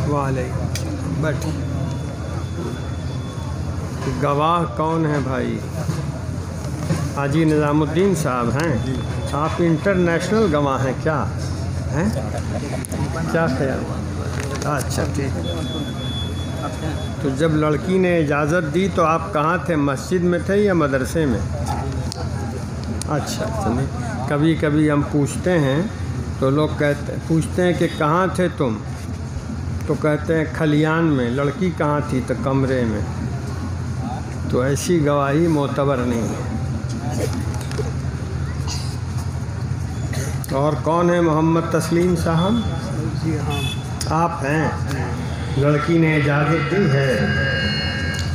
وعلیکم بیٹھ۔ گواہ کون ہیں بھائی؟ حاجی نظام الدین صاحب ہیں؟ آپ انٹرنیشنل گواہ ہیں کیا ہیں؟ کیا خیال؟ اچھا ٹھیک ہے۔ تو جب لڑکی نے اجازت دی تو آپ کہاں تھے؟ مسجد میں تھے یا مدرسے میں؟ اچھا چلیے، کبھی کبھی ہم پوچھتے ہیں تو لوگ پوچھتے ہیں کہ کہاں تھے تم، تو کہتے ہیں کھلیان میں۔ لڑکی کہاں تھی؟ تو کمرے میں۔ تو ایسی گواہی معتبر نہیں ہے۔ اور کون ہے؟ محمد تسلیم صاحب؟ جی ہاں آپ ہیں؟ لڑکی نے اجازت دی ہے؟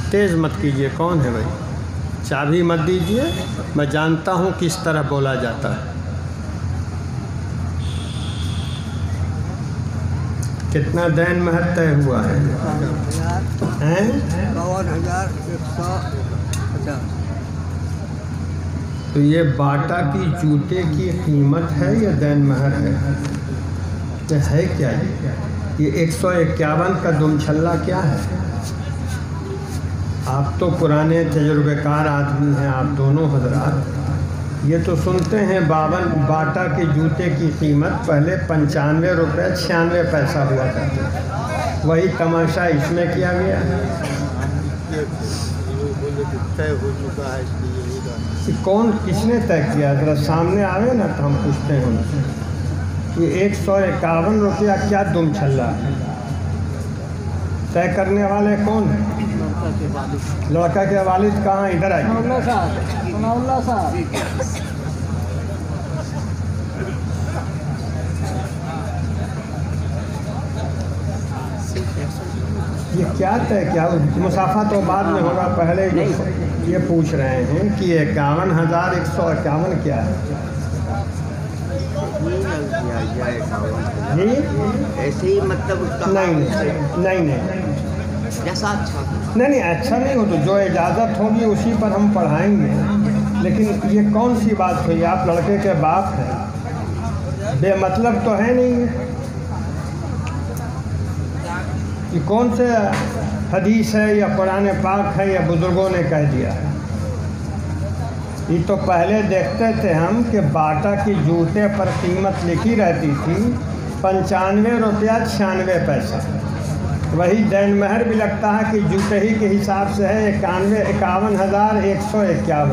تیز مت کیجیے، کون ہے بھائی؟ چابی مت دیجیے، میں جانتا ہوں کس طرح بولا جاتا ہے۔ کتنا دین مہر طے ہوا ہے؟ 52,150۔ تو یہ باٹا کی جوتے کی قیمت ہے یا دین مہر ہے؟ یہ ہے کیا؟ یہ 151 کا دم چھلا کیا ہے؟ آپ تو پرانے تجربے کار آدمی ہیں آپ دونوں حضرات، یہ تو سنتے ہیں 52 باٹا کے جوتے کی قیمت پہلے 95 روپے 96 پیسہ ہوا کرتی، وہی تماشا اس میں کیا گیا ہے۔ کون کس نے طے کیا؟ ذرا سامنے آوے نا تو ہم پوچھتے ہیں ان سے۔ یہ 151 روپیہ کیا دم چھلا ہے؟ طے کرنے والے کون ہیں؟ لڑکا کے والد کہاں؟ ادھر آئیے۔ یہ کیا طے کیا؟ مسافہ تو بعد میں ہوگا، پہلے یہ پوچھ رہے ہیں کہ 51,151 کیا ہے؟ جی ایسے ہی مطلب نہیں جیسا اچھا نہیں اچھا نہیں ہو تو جو اجازت ہوگی اسی پر ہم پڑھائیں گے، لیکن یہ کون سی بات ہوئی؟ آپ لڑکے کے باپ ہیں، بے مطلب تو ہے نہیں ہے۔ یہ کون سے حدیث ہے یا قرآن پاک ہے یا بزرگوں نے کہہ دیا ہے؟ یہ تو پہلے دیکھتے تھے ہم کہ باٹا کی جوتے پر قیمت لکھی رہتی تھی 95 روپیہ 96 پیسہ، وہی دین مہر بھی لگتا ہے کہ جوتے ہی کے حساب سے ہے 51,151۔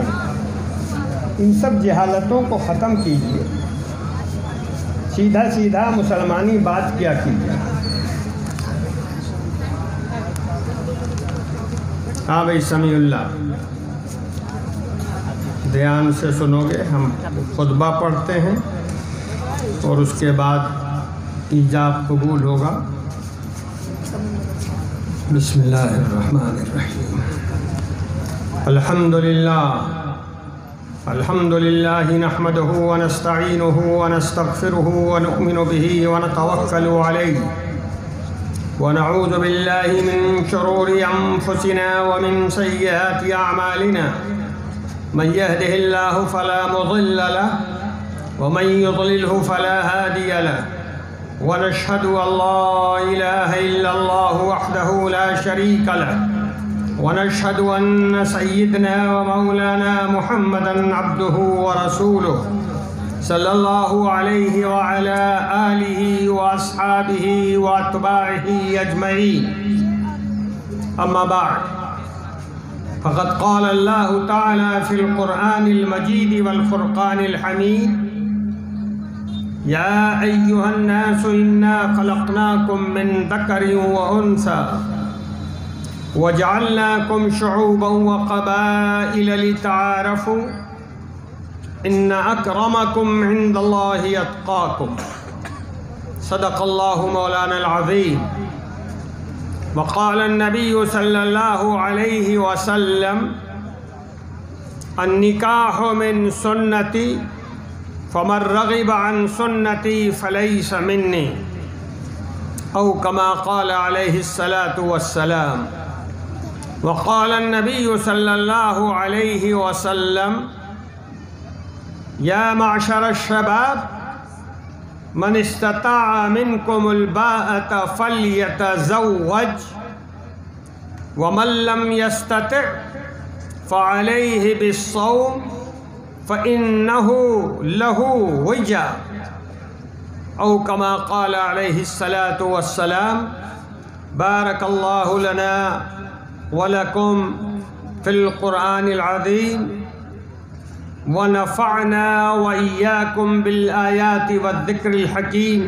ان سب جہالتوں کو ختم کیجیے، سیدھا سیدھا مسلمانی بات کیا کیجیے۔ ہاں بھائی سمیع اللہ، دھیان سے سنو گے، ہم خطبہ پڑھتے ہیں اور اس کے بعد ایجاب قبول ہوگا۔ بسم اللہ الرحمن الرحیم۔ الحمدللہ نحمده ونستعینه ونستغفره ونؤمن به ونتوکل علیہ ونعوذ باللہ من شرور انفسنا ومن سیئات اعمالنا، من يهده الله فلا مضل له ومن يضلله فلا هادي له، ونشهد أن لا إله إلا الله وحده لا شريك له، ونشهد أن سيدنا ومولانا محمدا عبده ورسوله صلى الله عليه وعلى آله وأصحابه وأتباعه أجمعين، أما بعد فقد قال الله تعالى في القرآن المجيد والفرقان الحميد: يا أيها الناس إنا خلقناكم من ذكر وأنثى وجعلناكم شعوبا وقبائل لتعارفوا إن أكرمكم عند الله أتقاكم، صدق الله مولانا العظيم۔ وقال النبي صلى الله عليه وسلم: النكاح من سنتي فمن رغب عن سنتي فليس مني، أو كما قال عليه الصلاة والسلام۔ وقال النبي صلى الله عليه وسلم: يا معشر الشباب من استطاع منکم الباءۃ فلیتزوج ومن لم یستطع فعلیہ بالصوم فإنه له وجا او کما قال علیہ الصلاة والسلام بارک اللہ لنا ولکم فی القرآن العظیم ونفعنا وإياكم بالآيات والذكر الحكيم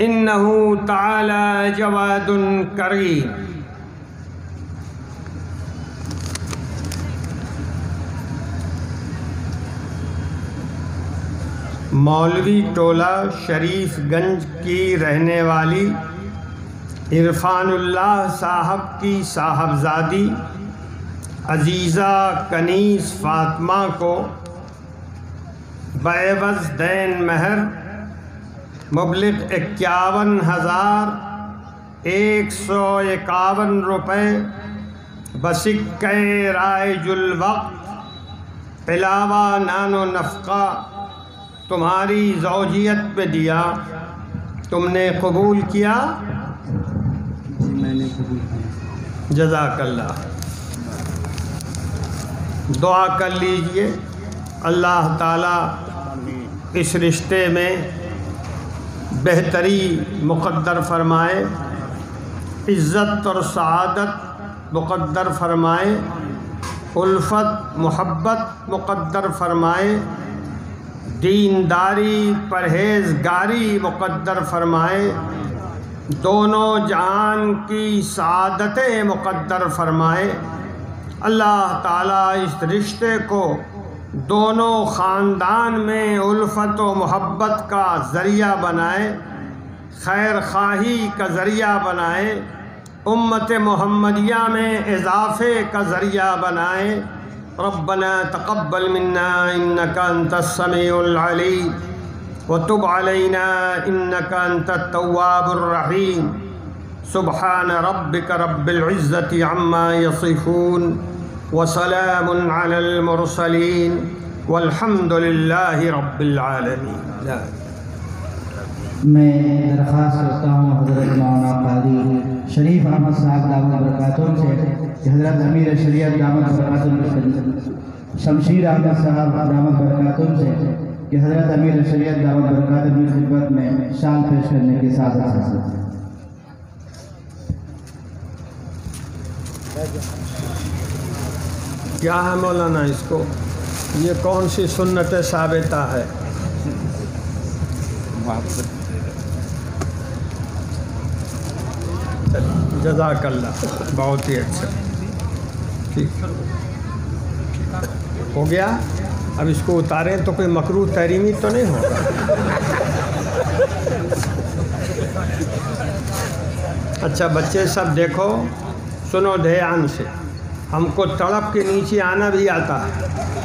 إنه تعالى جواد كريم. مولوی ٹولہ شریف گنج کی رہنے والی عرفان اللہ صاحب کی صاحبزادی عزیزہ کنیز فاطمہ کو بعوض دین مہر مبلغ 51,151 روپے بسکہ رائج الوقت علاوہ نان و نفقہ تمہاری زوجیت پہ دیا. تم نے قبول کیا؟ میں نے قبول کیا. جزاک اللہ. دعا کر لیجئے اللہ تعالیٰ اس رشتے میں بہتری مقدر فرمائے، عزت اور سعادت مقدر فرمائے، الفت محبت مقدر فرمائے، دینداری پرہیزگاری مقدر فرمائے، دونوں جہان کی سعادتیں مقدر فرمائے. اللہ تعالیٰ اس رشتے کو دونوں خاندان میں الفت و محبت کا ذریعہ بنائے، خیر خواہی کا ذریعہ بنائے، امت محمدیہ میں اضافے کا ذریعہ بنائے. ربنا تقبل منا انك انت السميع العليم وتب علينا انك انت التواب الرحيم. سبحان ربك رب العزة عما يصفون وسلام على المرسلين والحمد لله رب العالمين. میں درخواست کرتا ہوں حضرت مولانا قاضی شریف احمد صاحب دامت برکاتہم سے کہ حضرت امیر شریعت دامت برکاتہم شمشیر احمد صاحب دامت برکاتہم سے کہ حضرت امیر شریعت دامت برکاتہم کی خدمت میں شان پیش کرنے کی سعادت حاصل ہے. کیا ہے مولانا اس کو؟ یہ کون سی سنت ثابتہ ہے؟ جزاک اللہ، بہت ہی اچھا. ٹھیک ہو گیا. اب اس کو اتاریں تو کوئی مکروہ تحریمی تو نہیں ہوگا. اچھا بچے سب دیکھو، سنو دھیان سے. ہم کو تڑپ کے نیچے آنا بھی آتا ہے،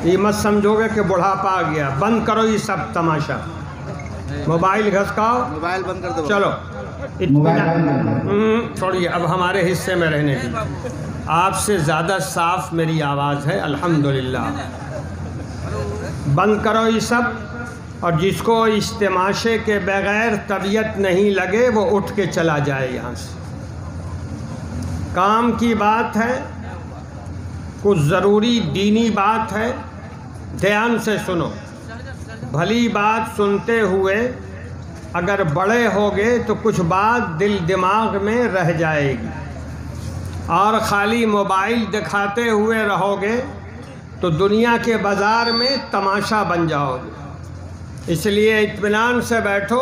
یہ مت سمجھو گے کہ بڑھاپا آ گیا. بند کرو یہ سب تماشا، موبائل گھسکاؤ، موبائل بند کر دو. چلو چھوڑیے، اب ہمارے حصے میں رہنے کی. آپ سے زیادہ صاف میری آواز ہے الحمدللہ. بند کرو یہ سب، اور جس کو اس تماشے کے بغیر طبیعت نہیں لگے وہ اٹھ کے چلا جائے یہاں سے. کام کی بات ہے، کچھ ضروری دینی بات ہے، دھیان سے سنو. بھلی بات سنتے ہوئے اگر بڑے ہوگے تو کچھ بات دل دماغ میں رہ جائے گی، اور خالی موبائل دکھاتے ہوئے رہو گے تو دنیا کے بازار میں تماشا بن جاؤ گے. اس لیے اطمینان سے بیٹھو،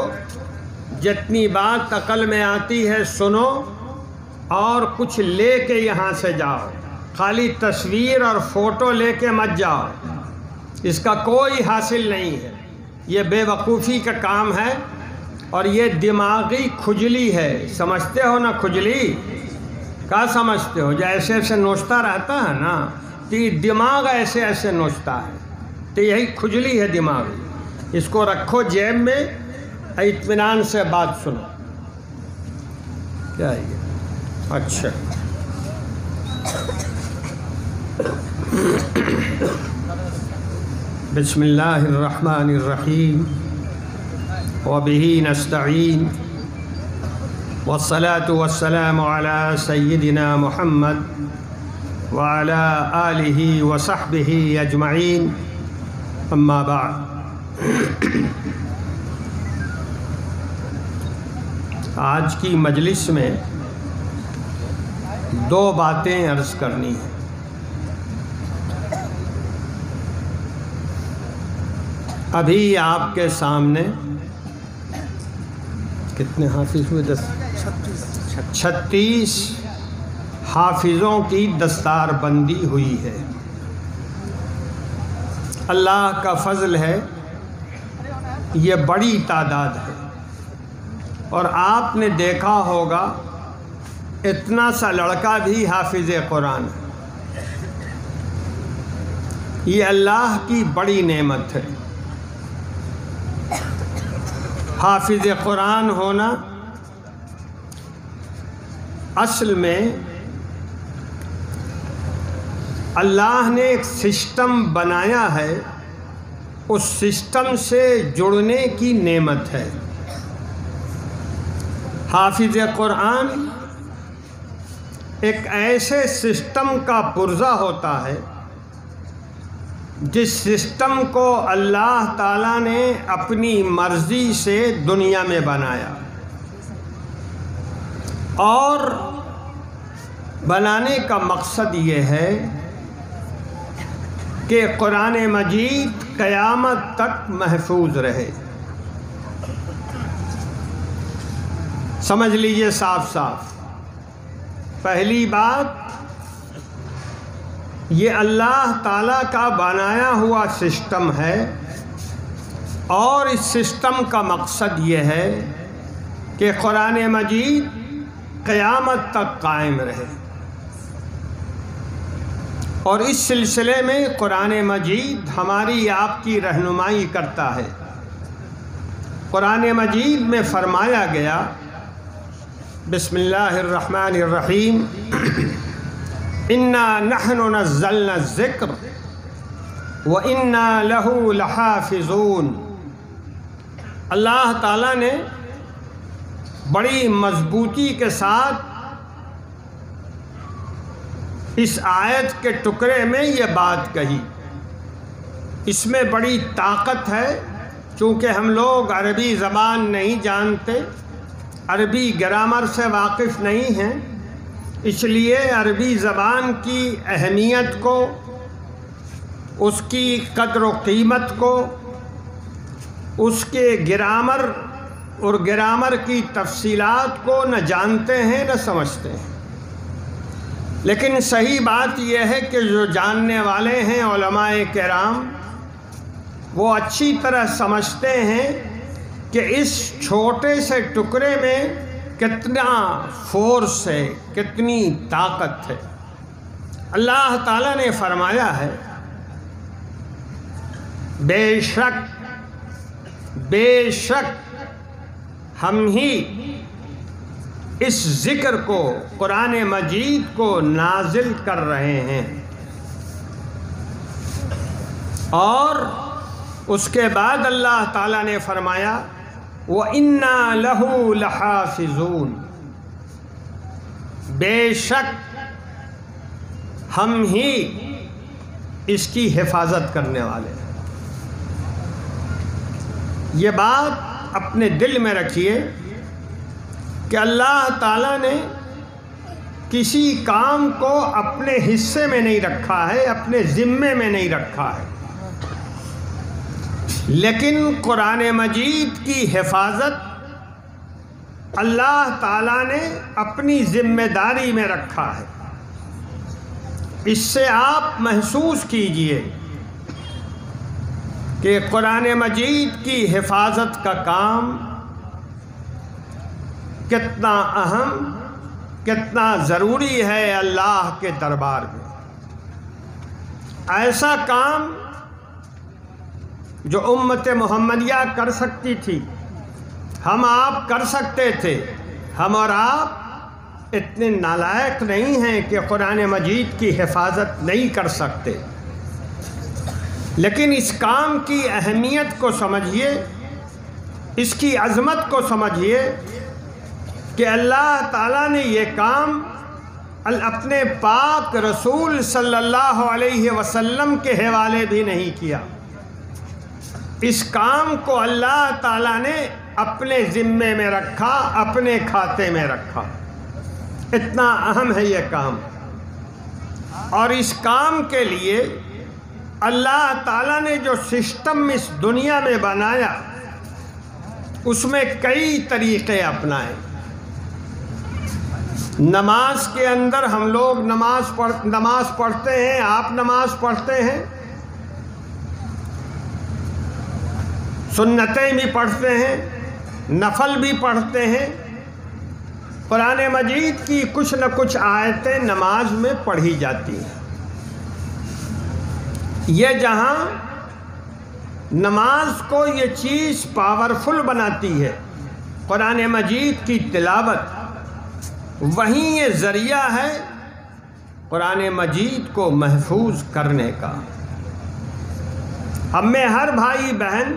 جتنی بات عقل میں آتی ہے سنو، اور کچھ لے کے یہاں سے جاؤ. خالی تصویر اور فوٹو لے کے مت جاؤ، اس کا کوئی حاصل نہیں ہے. یہ بے وقوفی کا کام ہے، اور یہ دماغی کھجلی ہے. سمجھتے ہو نا کھجلی؟ کیا سمجھتے ہو؟ جو ایسے ایسے نوچتا رہتا ہے نا، تو یہ دماغ ایسے ایسے نوچتا ہے، تو یہی کھجلی ہے دماغ. اس کو رکھو جیب میں، اطمینان سے بات سنو. کیا ہے یہ؟ اچھا بسم اللہ الرحمن الرحیم. وبه نستعين والصلاة والسلام على سيدنا محمد وعلى آله وصحبه أجمعين أما بعد۔ آج کی مجلس میں دو باتیں عرض کرنی ہیں۔ ابھی آپ کے سامنے کتنے حافظ ہوئے؟ 36 حافظوں کی دستار بندی ہوئی ہے۔ اللہ کا فضل ہے، یہ بڑی تعداد ہے، اور آپ نے دیکھا ہوگا اتنا سا لڑکا بھی حافظ قرآن ہے۔ یہ اللہ کی بڑی نعمت ہے۔ حافظ قرآن ہونا اصل میں اللہ نے ایک سسٹم بنایا ہے، اس سسٹم سے جڑنے کی نعمت ہے۔ حافظ قرآن ایک ایسے سسٹم کا پرزہ ہوتا ہے جس سسٹم کو اللہ تعالیٰ نے اپنی مرضی سے دنیا میں بنایا، اور بنانے کا مقصد یہ ہے کہ قرآن مجید قیامت تک محفوظ رہے۔ سمجھ لیجئے صاف صاف، پہلی بات یہ اللہ تعالیٰ کا بنایا ہوا سسٹم ہے، اور اس سسٹم کا مقصد یہ ہے کہ قرآن مجید قیامت تک قائم رہے۔ اور اس سلسلے میں قرآن مجید ہماری آپ کی رہنمائی کرتا ہے۔ قرآن مجید میں فرمایا گیا، بسم اللہ الرحمن الرحیم، اِنَّا نَحْنُ نَزَّلْنَا الذِّكْرَ وَإِنَّا لَهُ لَحَافِظُونَ۔ اللہ تعالیٰ نے بڑی مضبوطی کے ساتھ اس آیت کے ٹکڑے میں یہ بات کہی۔ اس میں بڑی طاقت ہے، چونکہ ہم لوگ عربی زبان نہیں جانتے، عربی گرامر سے واقف نہیں ہیں، اس لیے عربی زبان کی اہمیت کو، اس کی قدر و قیمت کو، اس کے گرامر اور گرامر کی تفصیلات کو نہ جانتے ہیں نہ سمجھتے ہیں۔ لیکن صحیح بات یہ ہے کہ جو جاننے والے ہیں علماء کرام، وہ اچھی طرح سمجھتے ہیں کہ اس چھوٹے سے ٹکڑے میں کتنا فورس ہے، کتنی طاقت ہے۔ اللہ تعالیٰ نے فرمایا ہے، بے شک ہم ہی اس ذکر کو، قرآن مجید کو نازل کر رہے ہیں۔ اور اس کے بعد اللہ تعالیٰ نے فرمایا، وَإِنَّا لَهُ لَحَافِظُونَ، بے شک ہم ہی اس کی حفاظت کرنے والے ہیں۔ یہ بات اپنے دل میں رکھیے کہ اللہ تعالیٰ نے کسی کام کو اپنے حصے میں نہیں رکھا ہے، اپنے ذمے میں نہیں رکھا ہے، لیکن قرآن مجید کی حفاظت اللہ تعالیٰ نے اپنی ذمہ داری میں رکھا ہے۔ اس سے آپ محسوس کیجئے کہ قرآن مجید کی حفاظت کا کام کتنا اہم، کتنا ضروری ہے اللہ کے دربار میں۔ ایسا کام جو امت محمدیہ کر سکتی تھی، ہم آپ کر سکتے تھے، ہم اور آپ اتنے نالائق نہیں ہیں کہ قرآن مجید کی حفاظت نہیں کر سکتے۔ لیکن اس کام کی اہمیت کو سمجھیے اس کی عظمت کو سمجھیے کہ اللہ تعالیٰ نے یہ کام اپنے پاک رسول صلی اللہ علیہ وسلم کے حوالے بھی نہیں کیا. اس کام کو اللہ تعالیٰ نے اپنے ذمے میں رکھا، اپنے کھاتے میں رکھا. اتنا اہم ہے یہ کام. اور اس کام کے لیے اللہ تعالیٰ نے جو سسٹم اس دنیا میں بنایا اس میں کئی طریقے اپنائے. نماز کے اندر ہم لوگ نماز پڑھتے ہیں، آپ نماز پڑھتے ہیں، سنتیں بھی پڑھتے ہیں، نفل بھی پڑھتے ہیں. قرآن مجید کی کچھ نہ کچھ آیتیں نماز میں پڑھی جاتی ہیں. یہ جہاں نماز کو یہ چیز پاورفل بناتی ہے قرآن مجید کی تلاوت، وہیں یہ ذریعہ ہے قرآن مجید کو محفوظ کرنے کا. ہم میں ہر بھائی بہن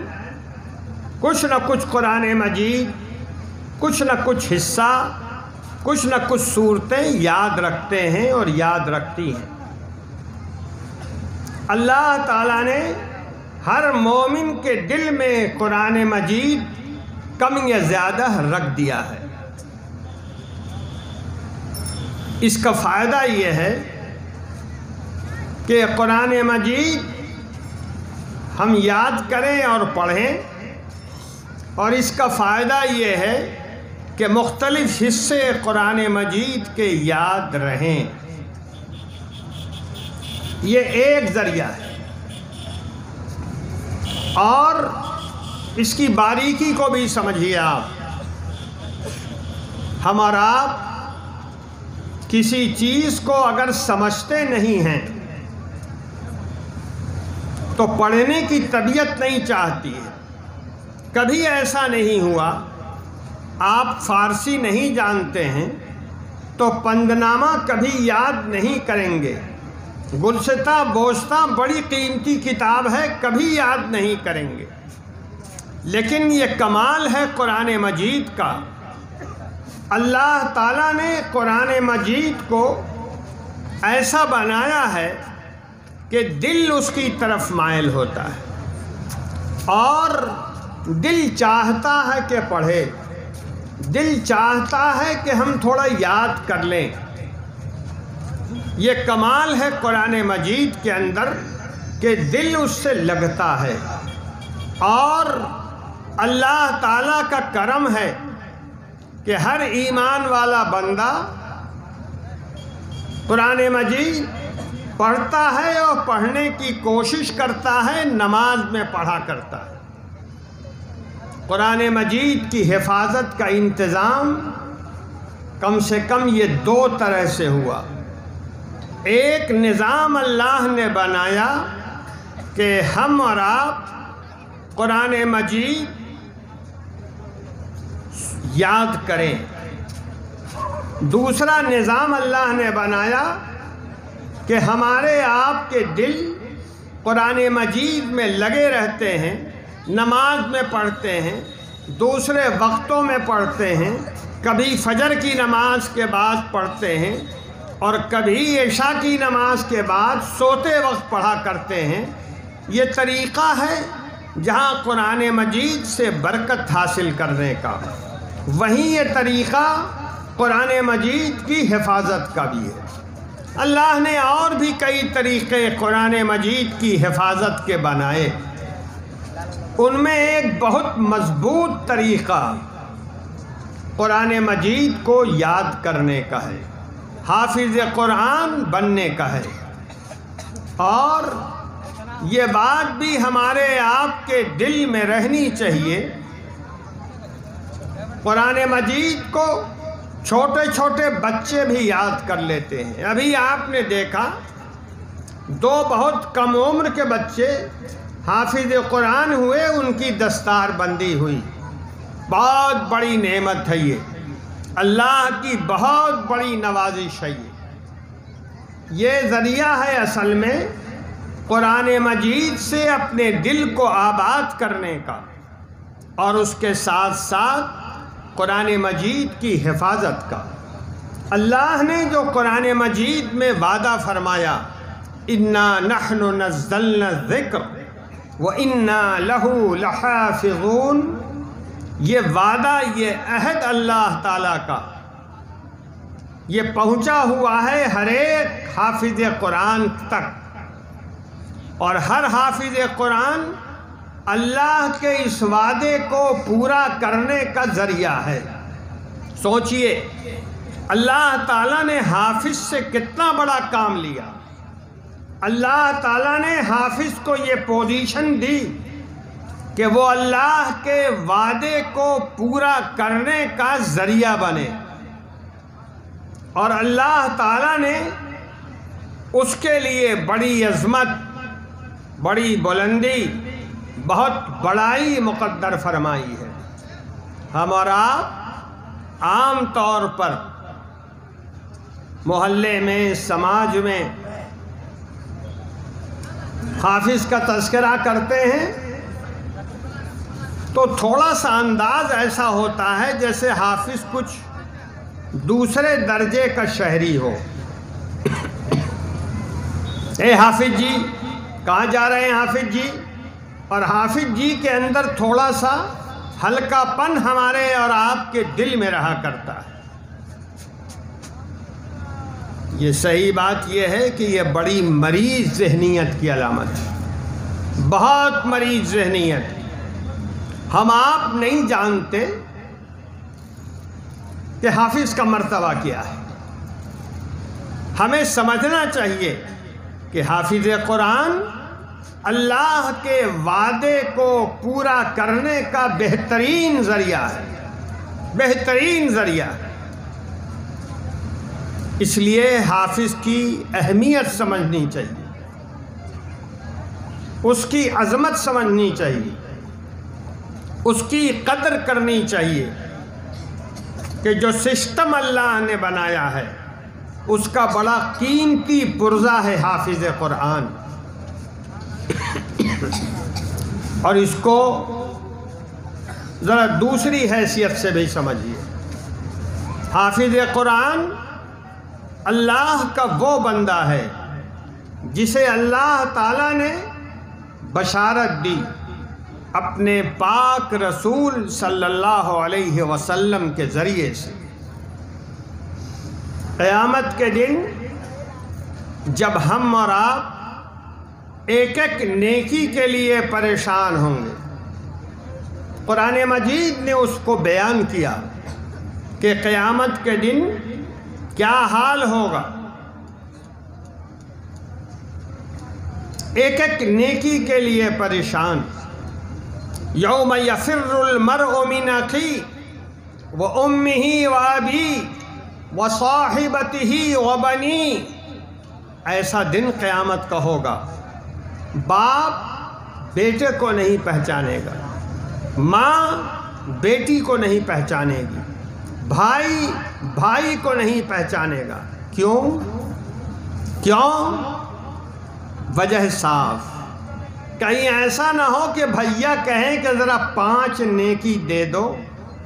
کچھ نہ کچھ قرآن مجید، کچھ نہ کچھ حصہ، کچھ نہ کچھ صورتیں یاد رکھتے ہیں اور یاد رکھتی ہیں. اللہ تعالیٰ نے ہر مومن کے دل میں قرآن مجید کم یا زیادہ رکھ دیا ہے. اس کا فائدہ یہ ہے کہ قرآن مجید ہم یاد کریں اور پڑھیں، اور اس کا فائدہ یہ ہے کہ مختلف حصے قرآن مجید کے یاد رہیں. یہ ایک ذریعہ ہے. اور اس کی باریکی کو بھی سمجھیے آپ. ہم اور آپ کسی چیز کو اگر سمجھتے نہیں ہیں تو پڑھنے کی طبیعت نہیں چاہتی ہے. کبھی ایسا نہیں ہوا آپ فارسی نہیں جانتے ہیں تو پندنامہ کبھی یاد نہیں کریں گے. گلستہ بوستہ بڑی قیمتی کتاب ہے، کبھی یاد نہیں کریں گے. لیکن یہ کمال ہے قرآن مجید کا. اللہ تعالیٰ نے قرآن مجید کو ایسا بنایا ہے کہ دل اس کی طرف مائل ہوتا ہے اور دل چاہتا ہے کہ پڑھے، دل چاہتا ہے کہ ہم تھوڑا یاد کر لیں. یہ کمال ہے قرآن مجید کے اندر کہ دل اس سے لگتا ہے. اور اللہ تعالیٰ کا کرم ہے کہ ہر ایمان والا بندہ قرآن مجید پڑھتا ہے اور پڑھنے کی کوشش کرتا ہے، نماز میں پڑھا کرتا ہے. قرآن مجید کی حفاظت کا انتظام کم سے کم یہ دو طرح سے ہوا. ایک نظام اللہ نے بنایا کہ ہم اور آپ قرآن مجید یاد کریں. دوسرا نظام اللہ نے بنایا کہ ہمارے آپ کے دل قرآن مجید میں لگے رہتے ہیں، نماز میں پڑھتے ہیں، دوسرے وقتوں میں پڑھتے ہیں، کبھی فجر کی نماز کے بعد پڑھتے ہیں اور کبھی عشاء کی نماز کے بعد سوتے وقت پڑھا کرتے ہیں. یہ طریقہ ہے جہاں قرآن مجید سے برکت حاصل کرنے کا. وہیں یہ طریقہ قرآن مجید کی حفاظت کا بھی ہے. اللہ نے اور بھی کئی طریقے قرآن مجید کی حفاظت کے بنائے. ان میں ایک بہت مضبوط طریقہ قرآن مجید کو یاد کرنے کا ہے، حافظ قرآن بننے کا ہے. اور یہ بات بھی ہمارے آپ کے دل میں رہنی چاہیے. قرآن مجید کو چھوٹے چھوٹے بچے بھی یاد کر لیتے ہیں. ابھی آپ نے دیکھا دو بہت کم عمر کے بچے حافظ قرآن ہوئے، ان کی دستار بندی ہوئی. بہت بڑی نعمت ہے، یہ اللہ کی بہت بڑی نوازش ہے. یہ ذریعہ ہے اصل میں قرآن مجید سے اپنے دل کو آباد کرنے کا. اور اس کے ساتھ ساتھ قرآن مجید کی حفاظت کا۔ اللہ نے جو قرآن مجید میں وعدہ فرمایا، اِنَّا نَحْنُ نَزَّلْنَا الذِّكْرَ وَإِنَّا لَهُ لَحَافِظُونَ، یہ وعدہ، یہ عہد اللہ تعالیٰ کا یہ پہنچا ہوا ہے ہر ایک حافظ قرآن تک، اور ہر حافظ قرآن اللہ کے اس وعدے کو پورا کرنے کا ذریعہ ہے۔ سوچئے اللہ تعالیٰ نے حافظ سے کتنا بڑا کام لیا۔ اللہ تعالیٰ نے حافظ کو یہ پوزیشن دی کہ وہ اللہ کے وعدے کو پورا کرنے کا ذریعہ بنے، اور اللہ تعالیٰ نے اس کے لیے بڑی عظمت، بڑی بلندی، بہت بڑائی مقدر فرمائی ہے۔ ہم اور آپ عام طور پر محلے میں، سماج میں حافظ کا تذکرہ کرتے ہیں تو تھوڑا سا انداز ایسا ہوتا ہے جیسے حافظ کچھ دوسرے درجے کا شہری ہو۔ اے حافظ جی، کہاں جا رہے ہیں حافظ جی؟ اور حافظ جی کے اندر تھوڑا سا ہلکا پن ہمارے اور آپ کے دل میں رہا کرتا ہے۔ یہ صحیح بات یہ ہے کہ یہ بڑی مریض ذہنیت کی علامت ہے، بہت مریض ذہنیت۔ ہم آپ نہیں جانتے کہ حافظ کا مرتبہ کیا ہے۔ ہمیں سمجھنا چاہیے کہ حافظ قرآن اللہ کے وعدے کو پورا کرنے کا بہترین ذریعہ ہے، بہترین ذریعہ ہے۔ اس لیے حافظ کی اہمیت سمجھنی چاہیے، اس کی عظمت سمجھنی چاہیے، اس کی قدر کرنی چاہیے کہ جو سسٹم اللہ نے بنایا ہے اس کا بڑا قیمتی پرزہ ہے حافظ قرآن، اور اس کو ذرا دوسری حیثیت سے بھی سمجھیے۔ حافظ قرآن اللہ کا وہ بندہ ہے جسے اللہ تعالیٰ نے بشارت دی اپنے پاک رسول صلی اللہ علیہ وسلم کے ذریعے سے۔ قیامت کے دن جب ہم اور آپ ایک ایک نیکی کے لیے پریشان ہوں گے، قرآن مجید نے اس کو بیان کیا کہ قیامت کے دن کیا حال ہوگا۔ ایک ایک نیکی کے لیے پریشان۔ یوم یفر المرء من اخیہ وامہ وابیہ وصاحبتہ وبنیہ، ایسا دن قیامت کا ہوگا۔ باپ بیٹے کو نہیں پہچانے گا، ماں بیٹی کو نہیں پہچانے گی، بھائی بھائی کو نہیں پہچانے گا۔ کیوں؟ وجہ صاف، کہیں ایسا نہ ہو کہ بھیا کہیں کہ ذرا 5 نیکی دے دو،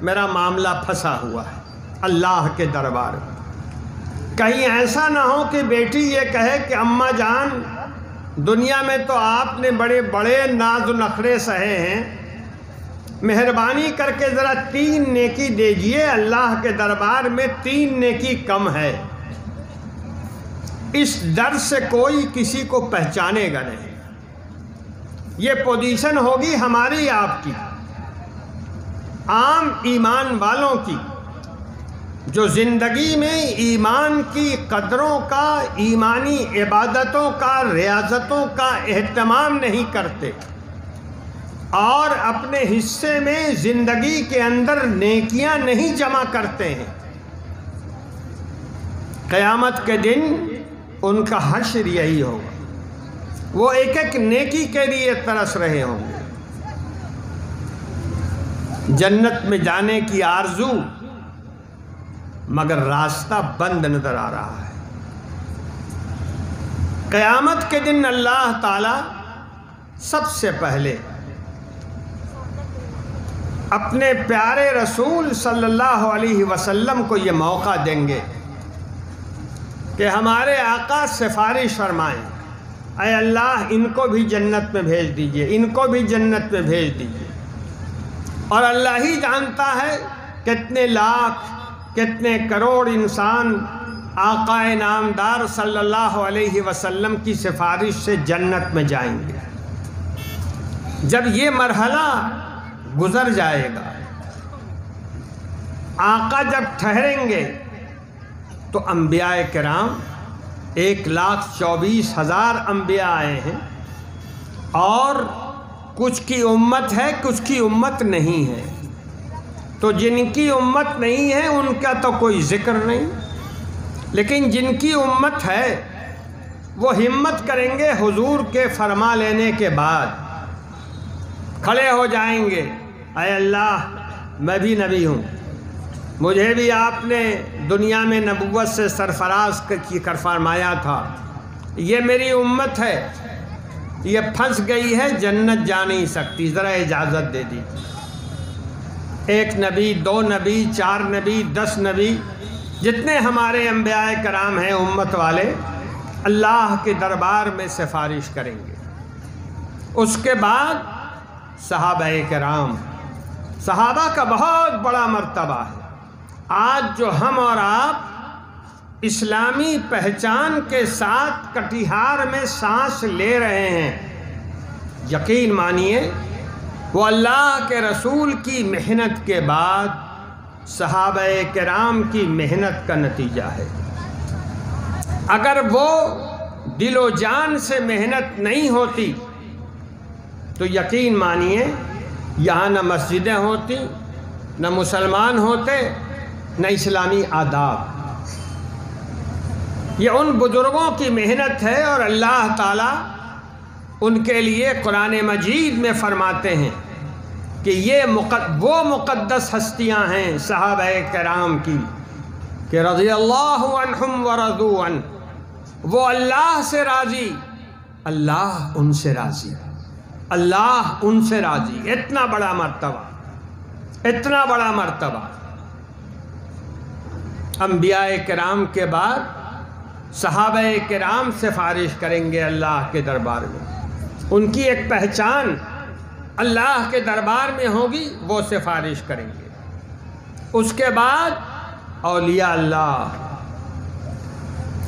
میرا معاملہ پھنسا ہوا ہے اللہ کے دربار میں۔ کہیں ایسا نہ ہو کہ بیٹی یہ کہے کہ اماں جان، دنیا میں تو آپ نے بڑے بڑے ناز و نخرے سہے ہیں، مہربانی کر کے ذرا 3 نیکی دیجئے، اللہ کے دربار میں 3 نیکی کم ہے۔ اس ڈر سے کوئی کسی کو پہچانے گا نہیں۔ یہ پوزیشن ہوگی ہماری آپ کی، عام ایمان والوں کی، جو زندگی میں ایمان کی قدروں کا، ایمانی عبادتوں کا، ریاضتوں کا اہتمام نہیں کرتے، اور اپنے حصے میں زندگی کے اندر نیکیاں نہیں جمع کرتے ہیں۔ قیامت کے دن ان کا حشر یہی ہوگا، وہ ایک ایک نیکی کے لیے ترس رہے ہوں گے۔ جنت میں جانے کی آرزو، مگر راستہ بند نظر آ رہا ہے۔ قیامت کے دن اللہ تعالی سب سے پہلے اپنے پیارے رسول صلی اللہ علیہ وسلم کو یہ موقع دیں گے کہ ہمارے آقا سفارش فرمائیں، اے اللہ ان کو بھی جنت میں بھیج دیجئے، ان کو بھی جنت میں بھیج دیجئے۔ اور اللہ ہی جانتا ہے کتنے لاکھ کتنے کروڑ انسان آقا نامدار صلی اللہ علیہ وسلم کی سفارش سے جنت میں جائیں گے۔ جب یہ مرحلہ گزر جائے گا، آقا جب ٹھہریں گے تو انبیاء کرام 1,24,000 انبیاء آئے ہیں، اور کچھ کی امت ہے کچھ کی امت نہیں ہے۔ تو جن کی امت نہیں ہے ان کا تو کوئی ذکر نہیں، لیکن جن کی امت ہے وہ ہمت کریں گے، حضور کے فرما لینے کے بعد کھڑے ہو جائیں گے، اے اللہ میں بھی نبی ہوں، مجھے بھی آپ نے دنیا میں نبوت سے سرفراز کر فرمایا تھا، یہ میری امت ہے، یہ پھنس گئی ہے، جنت جا نہیں سکتی، ذرا اجازت دے دی۔ 1 نبی 2 نبی 4 نبی 10 نبی جتنے ہمارے انبیاء کرام ہیں امت والے، اللہ کے دربار میں سفارش کریں گے۔ اس کے بعد صحابہ کرام، صحابہ کا بہت بڑا مرتبہ ہے۔ آج جو ہم اور آپ اسلامی پہچان کے ساتھ کٹیہار میں سانس لے رہے ہیں، یقین مانیے وہ اللہ کے رسول کی محنت کے بعد صحابہ کرام کی محنت کا نتیجہ ہے۔ اگر وہ دل و جان سے محنت نہیں ہوتی تو یقین مانیے یہاں نہ مسجدیں ہوتی، نہ مسلمان ہوتے، نہ اسلامی آداب۔ یہ ان بزرگوں کی محنت ہے، اور اللہ تعالیٰ ان کے لیے قرآن مجید میں فرماتے ہیں کہ یہ وہ مقدس ہستیاں ہیں صحابہ کرام کی کہ رضی اللہ عنہم ورضوا عنہ، وہ اللہ سے راضی، اللہ ان سے راضی، اللہ ان سے راضی۔ اتنا بڑا مرتبہ، اتنا بڑا مرتبہ۔ انبیاء کرام کے بعد صحابہ کرام سفارش کریں گے اللہ کے دربار میں، ان کی ایک پہچان اللہ کے دربار میں ہوگی، وہ سفارش کریں گے۔ اس کے بعد اولیاء اللہ،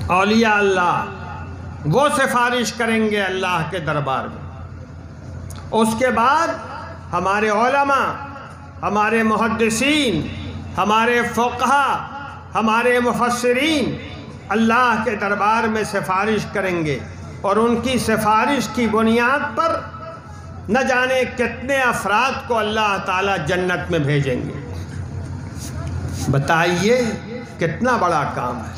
اولیاء اللہ وہ سفارش کریں گے اللہ کے دربار میں۔ اس کے بعد ہمارے علماء، ہمارے محدثین، ہمارے فقہا، ہمارے مفسرین اللہ کے دربار میں سفارش کریں گے، اور ان کی سفارش کی بنیاد پر نہ جانے کتنے افراد کو اللہ تعالیٰ جنت میں بھیجیں گے۔ بتائیے کتنا بڑا کام ہے۔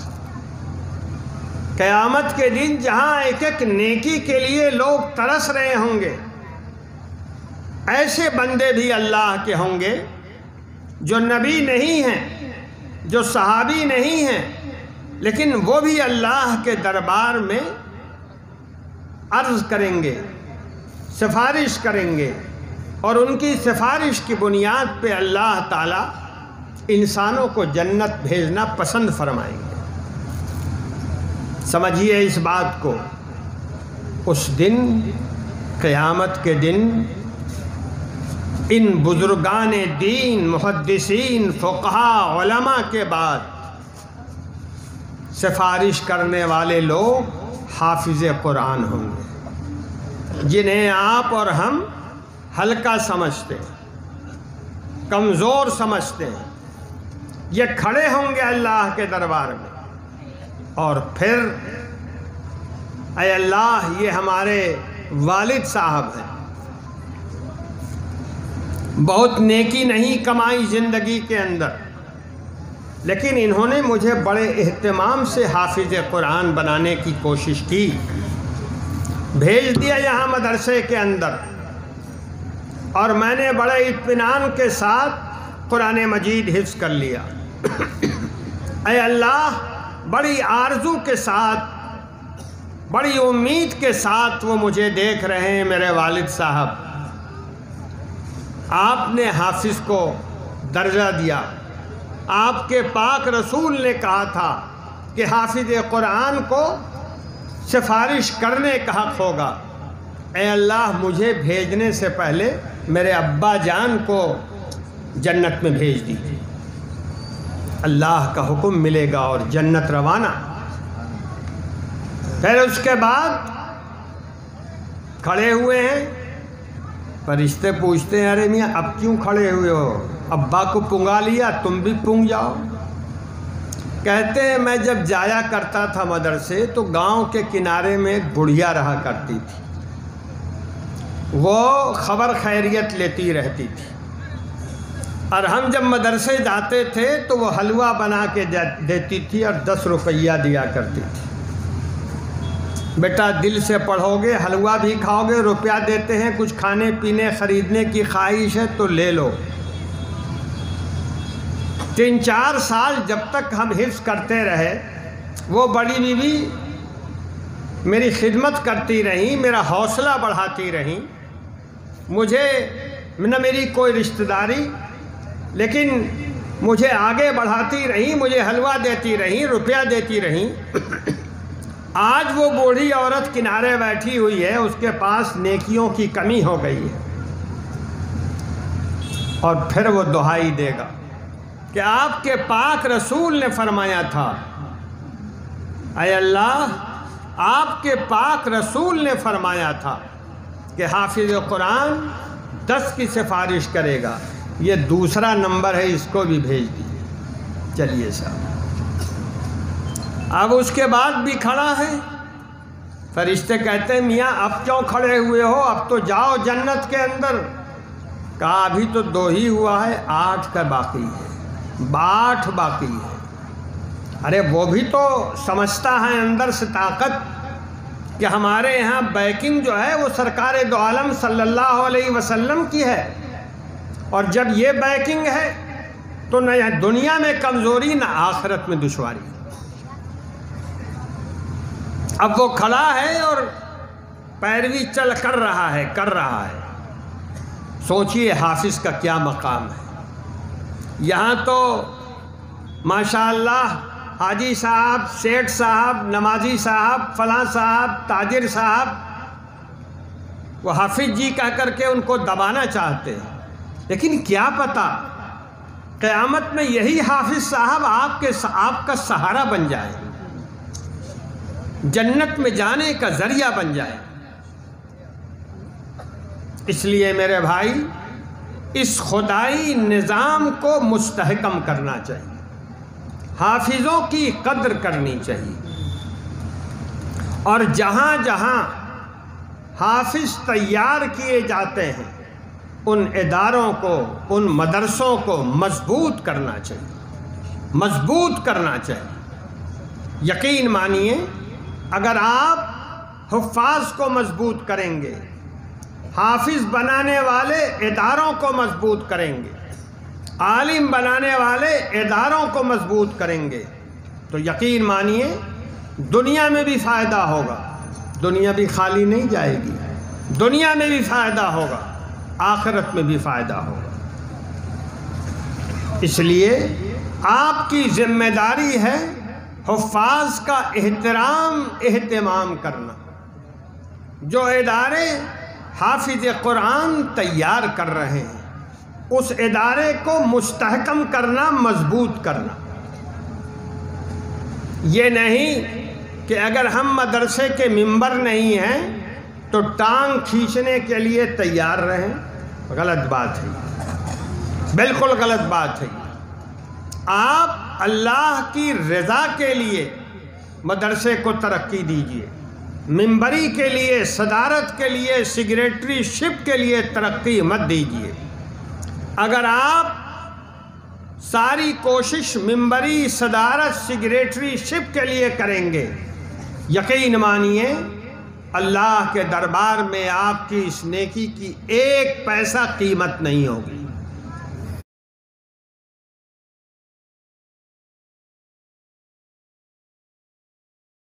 قیامت کے دن جہاں ایک ایک نیکی کے لیے لوگ ترس رہے ہوں گے، ایسے بندے بھی اللہ کے ہوں گے جو نبی نہیں ہیں، جو صحابی نہیں ہیں، لیکن وہ بھی اللہ کے دربار میں عرض کریں گے، سفارش کریں گے، اور ان کی سفارش کی بنیاد پہ اللہ تعالیٰ انسانوں کو جنت بھیجنا پسند فرمائیں گے۔ سمجھیے اس بات کو، اس دن قیامت کے دن ان بزرگان دین، محدثین، فقہا، علماء کے بعد سفارش کرنے والے لوگ حافظ قرآن ہوں گے، جنہیں آپ اور ہم ہلکا سمجھتے ہیں، کمزور سمجھتے ہیں۔ یہ کھڑے ہوں گے اللہ کے دربار میں، اور پھر اے اللہ یہ ہمارے والد صاحب ہیں، بہت نیکی نہیں کمائی زندگی کے اندر، لیکن انہوں نے مجھے بڑے اہتمام سے حافظ قرآن بنانے کی کوشش کی، بھیج دیا یہاں مدرسے کے اندر، اور میں نے بڑے اطمینان کے ساتھ قرآن مجید حفظ کر لیا۔ اے اللہ بڑی آرزو کے ساتھ، بڑی امید کے ساتھ وہ مجھے دیکھ رہے ہیں، میرے والد صاحب، آپ نے حافظ کو درجہ دیا. آپ کے پاک رسول نے کہا تھا کہ حافظ قرآن کو سفارش کرنے کا حق ہوگا. اے اللہ مجھے بھیجنے سے پہلے میرے ابا جان کو جنت میں بھیج دیجیے. اللہ کا حکم ملے گا اور جنت روانہ. پھر اس کے بعد کھڑے ہوئے ہیں. فرشتے پوچھتے ہیں ارے میاں اب کیوں کھڑے ہوئے ہو؟ ابا کو پنگا لیا, تم بھی پنگ جاؤ. کہتے ہیں میں جب جایا کرتا تھا مدرسے تو گاؤں کے کنارے میں ایک بڑھیا رہا کرتی تھی. وہ خبر خیریت لیتی رہتی تھی اور ہم جب مدرسے جاتے تھے تو وہ حلوہ بنا کے دیتی تھی اور 10 روپیہ دیا کرتی تھی. بیٹا دل سے پڑھو گے, حلوہ بھی کھاؤ گے, روپیہ دیتے ہیں, کچھ کھانے پینے خریدنے کی خواہش ہے تو لے لو. 3-4 سال جب تک ہم حفظ کرتے رہے وہ بڑی بیوی میری خدمت کرتی رہیں, میرا حوصلہ بڑھاتی رہیں. مجھے نہ میری کوئی رشتہ داری لیکن مجھے آگے بڑھاتی رہیں, مجھے حلوہ دیتی رہیں, روپیہ دیتی رہیں. آج وہ بوڑھی عورت کنارے بیٹھی ہوئی ہے, اس کے پاس نیکیوں کی کمی ہو گئی ہے. اور پھر وہ دعائی دے گا کہ آپ کے پاک رسول نے فرمایا تھا, اے اللہ آپ کے پاک رسول نے فرمایا تھا کہ حافظ قرآن 10 کی سفارش کرے گا. یہ دوسرا نمبر ہے, اس کو بھی بھیج دیجیے. چلیے صاحب. اب اس کے بعد بھی کھڑا ہے. فرشتے کہتے ہیں میاں اب کیوں کھڑے ہوئے ہو, اب تو جاؤ جنت کے اندر. کہا ابھی تو 2 ہی ہوا ہے, 8 کا باقی ہے, 8 باقی ہے. ارے وہ بھی تو سمجھتا ہے اندر سے طاقت کہ ہمارے یہاں بیکنگ جو ہے وہ سرکار دو عالم صلی اللہ علیہ وسلم کی ہے, اور جب یہ بیکنگ ہے تو نہ دنیا میں کمزوری نہ آخرت میں دشواری. اب وہ کھڑا ہے اور پیروی چل کر رہا ہے. سوچئے حافظ کا کیا مقام ہے. یہاں تو ماشاءاللہ حاجی صاحب, سیٹھ صاحب, نمازی صاحب, فلاں صاحب, تاجر صاحب, وہ حافظ جی کہہ کر کے ان کو دبانا چاہتے ہیں. لیکن کیا پتہ قیامت میں یہی حافظ صاحب آپ کا سہارا بن جائے, جنت میں جانے کا ذریعہ بن جائے. اس لیے میرے بھائی اس خدائی نظام کو مستحکم کرنا چاہیے, حافظوں کی قدر کرنی چاہیے. اور جہاں جہاں حافظ تیار کیے جاتے ہیں ان اداروں کو, ان مدرسوں کو مضبوط کرنا چاہیے. یقین مانیے اگر آپ حفاظ کو مضبوط کریں گے, حافظ بنانے والے اداروں کو مضبوط کریں گے, عالم بنانے والے اداروں کو مضبوط کریں گے, تو یقین مانیے دنیا میں بھی فائدہ ہوگا. دنیا بھی خالی نہیں جائے گی, دنیا میں بھی فائدہ ہوگا, آخرت میں بھی فائدہ ہوگا. اس لیے آپ کی ذمہ داری ہے حفاظ کا اہتمام کرنا. جو ادارے حافظ قرآن تیار کر رہے ہیں اس ادارے کو مستحکم کرنا, مضبوط کرنا. یہ نہیں کہ اگر ہم مدرسے کے ممبر نہیں ہیں تو ٹانگ کھینچنے کے لیے تیار رہیں. غلط بات ہے, بالکل غلط بات ہے. آپ اللہ کی رضا کے لیے مدرسے کو ترقی دیجیے, ممبری کے لیے, صدارت کے لیے, سیکریٹری شپ کے لیے ترقی مت دیجیے. اگر آپ ساری کوشش ممبری, صدارت, سیکریٹری شپ کے لیے کریں گے, یقین مانیے اللہ کے دربار میں آپ کی اس نیکی کی 1 پیسہ قیمت نہیں ہوگی.